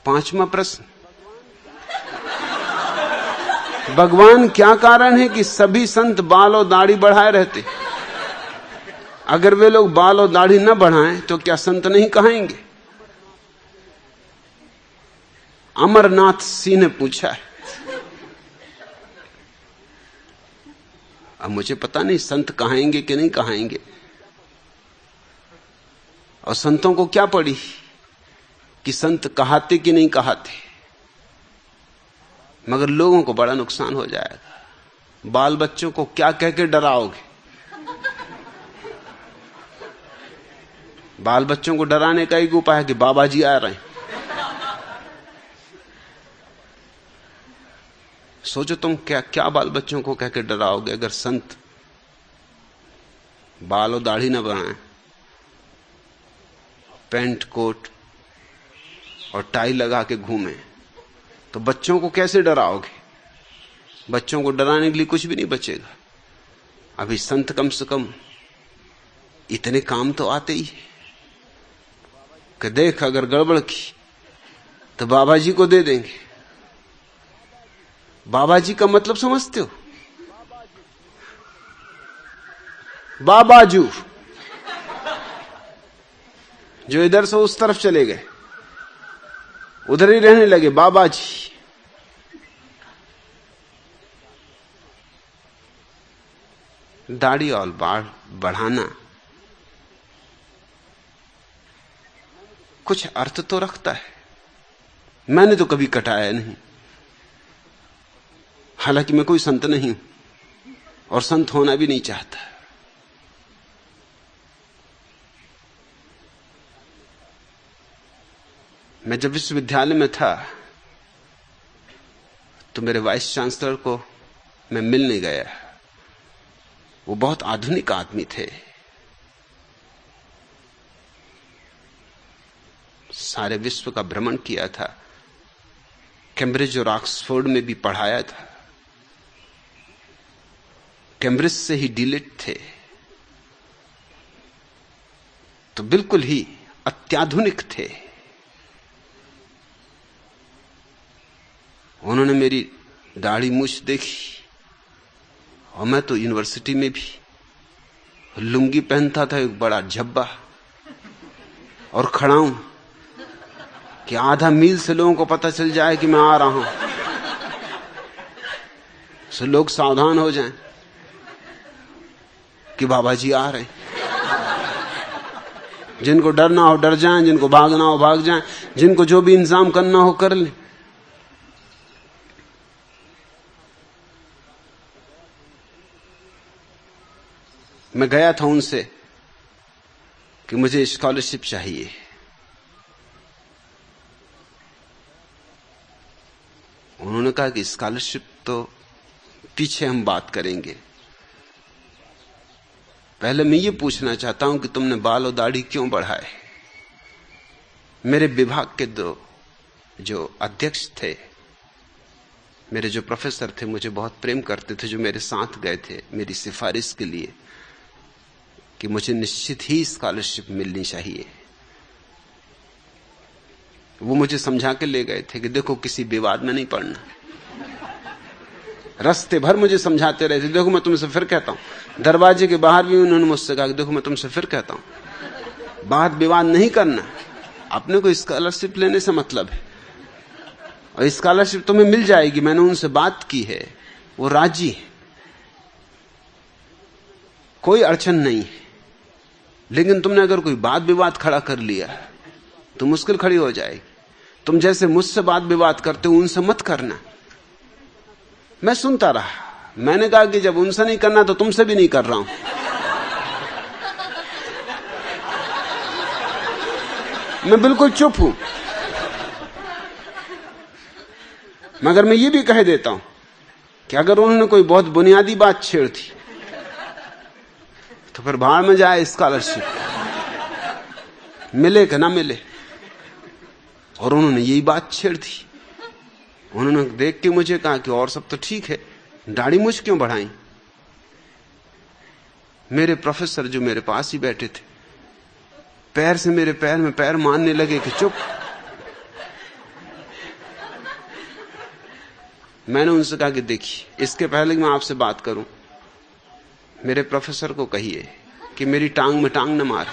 5वां प्रश्न, भगवान क्या कारण है कि सभी संत बाल और दाढ़ी बढ़ाए रहते? अगर वे लोग बाल और दाढ़ी न बढ़ाएं तो क्या संत नहीं कहेंगे? अमरनाथ सिंह ने पूछा है। अब मुझे पता नहीं संत कहाएंगे कि नहीं कहाएंगे, और संतों को क्या पड़ी कि संत कहाते कि नहीं कहाते, मगर लोगों को बड़ा नुकसान हो जाएगा। बाल बच्चों को क्या कह के डराओगे? बाल बच्चों को डराने का एक उपाय है कि बाबा जी आ रहे हैं। सोचो तुम क्या क्या बाल बच्चों को कह के डराओगे अगर संत बाल और दाढ़ी न बनाएं, पैंट कोट और टाई लगा के घूमें, तो बच्चों को कैसे डराओगे? बच्चों को डराने के लिए कुछ भी नहीं बचेगा। अभी संत कम से कम इतने काम तो आते ही कि देख अगर गड़बड़ की तो बाबा जी को दे देंगे। बाबा जी का मतलब समझते हो? बाबाजू, जो इधर से उस तरफ चले गए, उधर ही रहने लगे बाबा जी। दाढ़ी और बाल बढ़ाना कुछ अर्थ तो रखता है। मैंने तो कभी कटाया नहीं, हालांकि मैं कोई संत नहीं हूं और संत होना भी नहीं चाहता। मैं जब विश्वविद्यालय में था तो मेरे वाइस चांसलर को मैं मिलने गया। वो बहुत आधुनिक आदमी थे, सारे विश्व का भ्रमण किया था, कैम्ब्रिज और ऑक्सफोर्ड में भी पढ़ाया था, कैम्ब्रिज से ही डीलिट थे, तो बिल्कुल ही अत्याधुनिक थे। उन्होंने मेरी दाढ़ी मूछ देखी, और मैं तो यूनिवर्सिटी में भी लुंगी पहनता था, एक बड़ा झब्बा, और खड़ा हूं कि आधा मील से लोगों को पता चल जाए कि मैं आ रहा हूं, सो लोग सावधान हो जाएं कि बाबा जी आ रहे हैं। जिनको डरना हो डर जाएं, जिनको भागना हो भाग जाएं, जिनको जो भी इंतजाम करना हो कर लें। मैं गया था उनसे कि मुझे स्कॉलरशिप चाहिए। उन्होंने कहा कि स्कॉलरशिप तो पीछे हम बात करेंगे, पहले मैं ये पूछना चाहता हूं कि तुमने बाल और दाढ़ी क्यों बढ़ाए? मेरे विभाग के दो जो अध्यक्ष थे, मेरे जो प्रोफेसर थे, मुझे बहुत प्रेम करते थे, जो मेरे साथ गए थे मेरी सिफारिश के लिए कि मुझे निश्चित ही स्कॉलरशिप मिलनी चाहिए। वो मुझे समझा के ले गए थे कि देखो किसी विवाद में नहीं पड़ना। रास्ते भर मुझे समझाते रहे थे, देखो मैं तुमसे फिर कहता हूं। दरवाजे के बाहर भी उन्होंने मुझसे कहा कि देखो मैं तुमसे फिर कहता हूं, बात विवाद नहीं करना, अपने को स्कॉलरशिप लेने से मतलब है, और स्कॉलरशिप तुम्हें मिल जाएगी। मैंने उनसे बात की है, वो राजी है, कोई अड़चन नहीं है। लेकिन तुमने अगर कोई बात विवाद खड़ा कर लिया तो मुश्किल खड़ी हो जाएगी। तुम जैसे मुझसे बात विवाद करते हो उनसे मत करना। मैं सुनता रहा, मैंने कहा कि जब उनसे नहीं करना तो तुमसे भी नहीं कर रहा हूं। मैं बिल्कुल चुप हूं, मगर मैं ये भी कह देता हूं कि अगर उन्होंने कोई बहुत बुनियादी बात छेड़ दी तो फिर भाड़ में जाए स्कॉलरशिप, मिले कि ना मिले। और उन्होंने यही बात छेड़ दी। उन्होंने देख के मुझे कहा कि और सब तो ठीक है, दाढ़ी मूछ क्यों बढ़ाई? मेरे प्रोफेसर जो मेरे पास ही बैठे थे, पैर से मेरे पैर में पैर मारने लगे कि चुप, मैंने उनसे कहा कि देखिए, इसके पहले कि मैं आपसे बात करूं, मेरे प्रोफेसर को कहिए कि मेरी टांग में टांग न मार।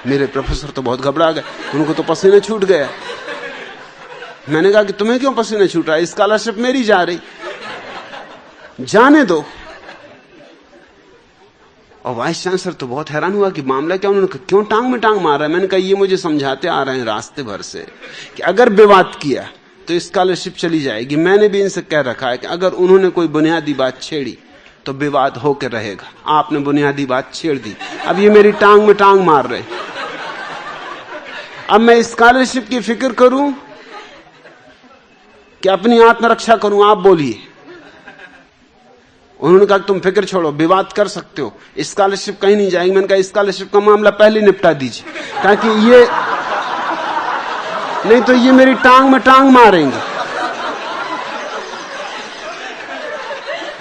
मेरे प्रोफेसर तो बहुत घबरा गए, उनको तो पसीना छूट गया। मैंने कहा कि तुम्हें क्यों पसीना छूट रहा है? स्कॉलरशिप मेरी जा रही, जाने दो। और वाइस चांसलर तो बहुत हैरान हुआ कि मामला क्या। उन्होंने कहा क्यों टांग में टांग मार रहा है? मैंने कहा ये मुझे समझाते आ रहे हैं रास्ते भर से कि अगर विवाद किया तो स्कॉलरशिप चली जाएगी। मैंने भी इनसे कह रखा है कि अगर उन्होंने कोई बुनियादी बात छेड़ी तो विवाद होकर रहेगा। आपने बुनियादी बात छेड़ दी, अब ये मेरी टांग में टांग मार रहे। अब मैं स्कॉलरशिप की फिक्र करूं कि अपनी आत्मरक्षा करूं? आप बोलिए। उन्होंने कहा तुम फिक्र छोड़ो, विवाद कर सकते हो, स्कॉलरशिप कहीं नहीं जाएगी। मैंने कहा स्कॉलरशिप का मामला पहले निपटा दीजिए, ताकि ये नहीं तो ये मेरी टांग में टांग मारेंगे।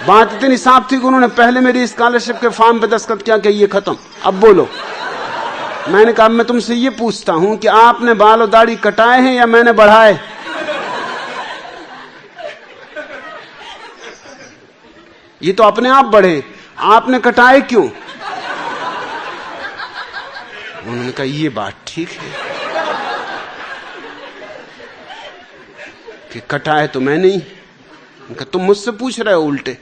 बात इतनी साफ थी कि उन्होंने पहले मेरी स्कॉलरशिप के फॉर्म पे दस्तखत किया कि ये खत्म, अब बोलो। मैंने कहा मैं तुमसे ये पूछता हूं कि आपने बाल और दाढ़ी कटाए हैं या मैंने बढ़ाए? ये तो अपने आप बढ़े, आपने कटाए क्यों? उन्होंने कहा ये बात ठीक है कि कटाए तो मैं नहीं। उनका तुम मुझसे पूछ रहे हो उल्टे,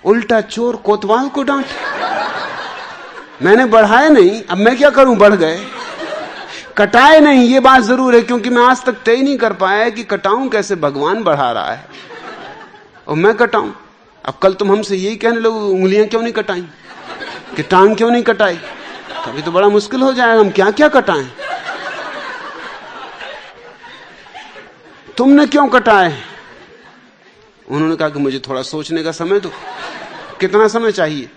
उल्टा चोर कोतवाल को डांट। मैंने बढ़ाए नहीं, अब मैं क्या करूं? बढ़ गए। कटाए नहीं, ये बात जरूर है, क्योंकि मैं आज तक तय नहीं कर पाया कि कटाऊं कैसे। भगवान बढ़ा रहा है और मैं कटाऊं। अब कल तुम हमसे यही कहने लोग उंगलियां क्यों नहीं कटाई, कि टांग क्यों नहीं कटाई, तभी तो बड़ा मुश्किल हो जाएगा। हम क्या क्या कटाएं? तुमने क्यों कटाए? उन्होंने कहा कि मुझे थोड़ा सोचने का समय दो। कितना समय चाहिए?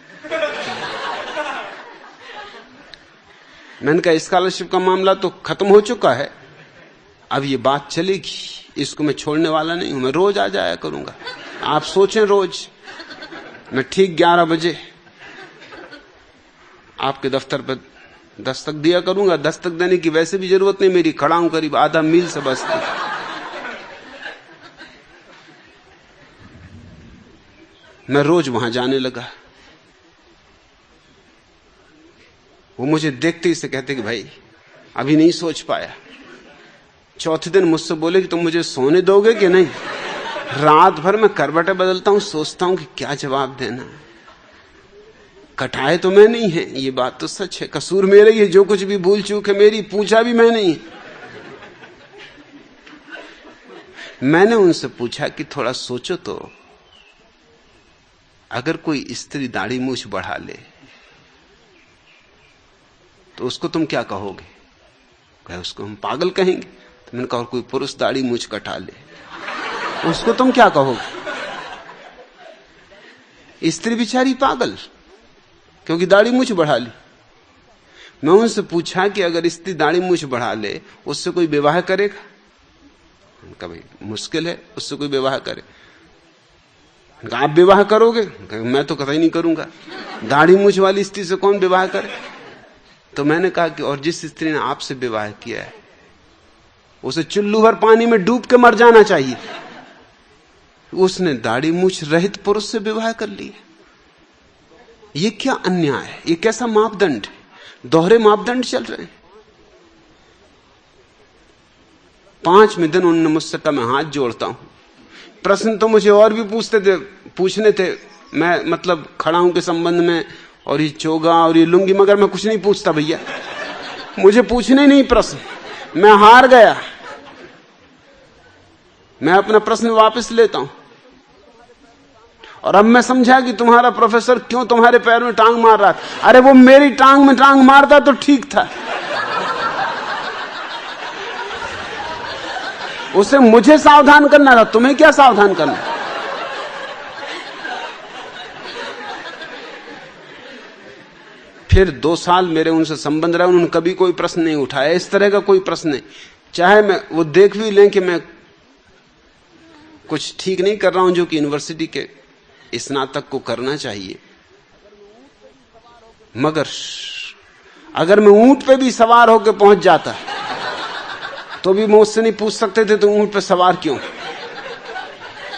मैंने कहा स्कॉलरशिप का मामला तो खत्म हो चुका है, अब ये बात चलेगी, इसको मैं छोड़ने वाला नहीं हूं। मैं रोज आ जाया करूंगा, आप सोचें रोज मैं ठीक 11 बजे आपके दफ्तर पर दस्तक दिया करूंगा। दस्तक देने की वैसे भी जरूरत नहीं, मेरी खड़ा हूं करीब आधा मील से बस्ती। मैं रोज वहां जाने लगा। वो मुझे देखते ही से कहते कि भाई अभी नहीं सोच पाया। चौथे दिन मुझसे बोले कि तुम मुझे सोने दोगे कि नहीं? रात भर मैं करवटें बदलता हूं, सोचता हूं कि क्या जवाब देना। कटाए तो मैं नहीं है, ये बात तो सच है, कसूर मेरा ही है, जो कुछ भी भूल चूक है मेरी, पूछा भी मैं नहीं। मैंने उनसे पूछा कि थोड़ा सोचो तो, अगर कोई स्त्री दाढ़ी मूछ बढ़ा ले तो उसको तुम क्या कहोगे? कहे उसको हम पागल कहेंगे। तो मैंने कहा कोई पुरुष दाढ़ी मूछ कटा ले उसको तुम क्या कहोगे? स्त्री बेचारी पागल, क्योंकि दाढ़ी मूछ बढ़ा ली। मैं उनसे पूछा कि अगर स्त्री दाढ़ी मूछ बढ़ा ले उससे कोई विवाह करेगा? उनका भाई मुश्किल है उससे कोई विवाह करे। आप विवाह करोगे? मैं तो कतई नहीं करूंगा, दाढ़ी मूछ वाली स्त्री से कौन विवाह करे? तो मैंने कहा कि और जिस स्त्री ने आपसे विवाह किया है उसे चुल्लू भर पानी में डूब के मर जाना चाहिए। उसने दाढ़ी मूछ रहित पुरुष से विवाह कर लिया। ये क्या अन्याय है? ये कैसा मापदंड है? दोहरे मापदंड चल रहे हैं। 5वें दिन उन्होंने मुझसे कहा मैं हाथ जोड़ता हूं। प्रश्न तो मुझे और भी पूछने थे, मैं मतलब खड़ाऊं के संबंध में, और ये चोगा और ये लुंगी, मगर मैं कुछ नहीं पूछता भैया, मुझे पूछने नहीं प्रश्न। मैं हार गया, मैं अपना प्रश्न वापस लेता हूं। और अब मैं समझा कि तुम्हारा प्रोफेसर क्यों तुम्हारे पैर में टांग मार रहा था। अरे वो मेरी टांग में टांग मारता तो ठीक था, उसे मुझे सावधान करना था, तुम्हें क्या सावधान करना? फिर 2 साल मेरे उनसे संबंध रहा, उन्होंने कभी कोई प्रश्न नहीं उठाया, इस तरह का कोई प्रश्न नहीं। चाहे मैं वो देख भी लें कि मैं कुछ ठीक नहीं कर रहा हूं, जो कि यूनिवर्सिटी के स्नातक को करना चाहिए, मगर अगर मैं ऊंट पे भी सवार होकर पहुंच जाता तो भी मुझसे नहीं पूछ सकते थे तो ऊंट पे सवार क्यों?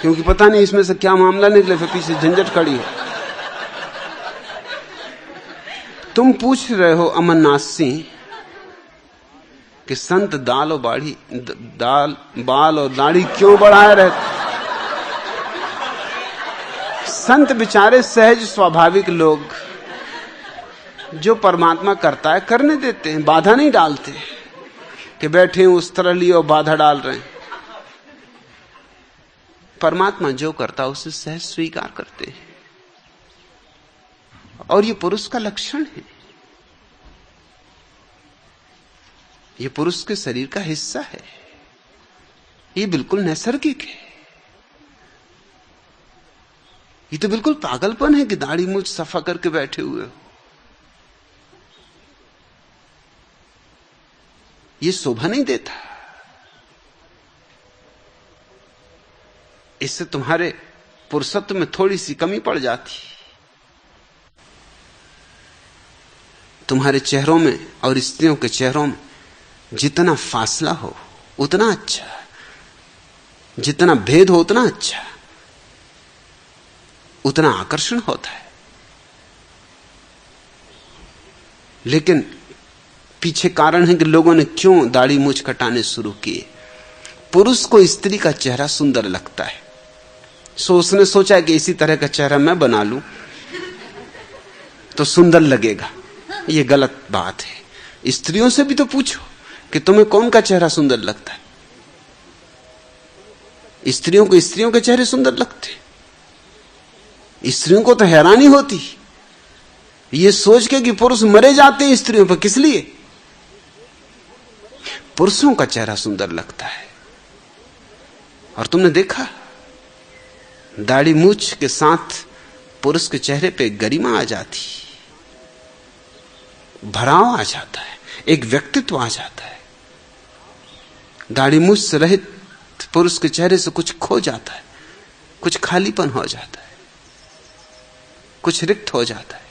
क्योंकि पता नहीं इसमें से क्या मामला निकले, फिर पीछे झंझट खड़ी है। तुम पूछ रहे हो अमरनाथ सिंह कि संत दाल बाल और दाढ़ी क्यों बढ़ाए रहते? संत बेचारे सहज स्वाभाविक लोग, जो परमात्मा करता है करने देते हैं, बाधा नहीं डालते कि बैठे उस तरह लिए और बाधा डाल रहे हैं। परमात्मा जो करता है उसे सहज स्वीकार करते हैं, और ये पुरुष का लक्षण है, ये पुरुष के शरीर का हिस्सा है, ये बिल्कुल नैसर्गिक है। ये तो बिल्कुल पागलपन है कि दाढ़ी मूंछ सफा करके बैठे हुए हो। ये शोभा नहीं देता। इससे तुम्हारे पुरुषत्व में थोड़ी सी कमी पड़ जाती। तुम्हारे चेहरों में और स्त्रियों के चेहरों में जितना फासला हो उतना अच्छा, जितना भेद हो उतना अच्छा, उतना आकर्षण होता है। लेकिन पीछे कारण है कि लोगों ने क्यों दाढ़ी मूंछ कटाने शुरू किए। पुरुष को स्त्री का चेहरा सुंदर लगता है, सो उसने सोचा कि इसी तरह का चेहरा मैं बना लूं तो सुंदर लगेगा। यह गलत बात है। स्त्रियों से भी तो पूछो कि तुम्हें कौन का चेहरा सुंदर लगता है। स्त्रियों को स्त्रियों के चेहरे सुंदर लगते। स्त्रियों को तो हैरानी होती ये सोच के कि पुरुष मरे जाते हैं स्त्रियों पर, किस लिए? पुरुषों का चेहरा सुंदर लगता है। और तुमने देखा दाढ़ी मूंछ के साथ पुरुष के चेहरे पे गरिमा आ जाती, भराव आ जाता है, एक व्यक्तित्व आ जाता है। दाढ़ी मूंछ से रहित पुरुष के चेहरे से कुछ खो जाता है, कुछ खालीपन हो जाता है, कुछ रिक्त हो जाता है।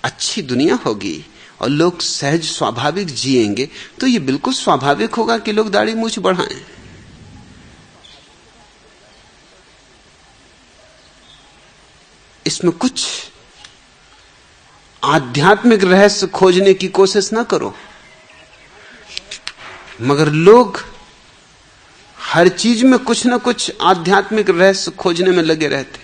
अच्छी दुनिया होगी और लोग सहज स्वाभाविक जिएंगे तो ये बिल्कुल स्वाभाविक होगा कि लोग दाढ़ी मूंछ बढ़ाएं। इसमें कुछ आध्यात्मिक रहस्य खोजने की कोशिश ना करो। मगर लोग हर चीज में कुछ ना कुछ आध्यात्मिक रहस्य खोजने में लगे रहते।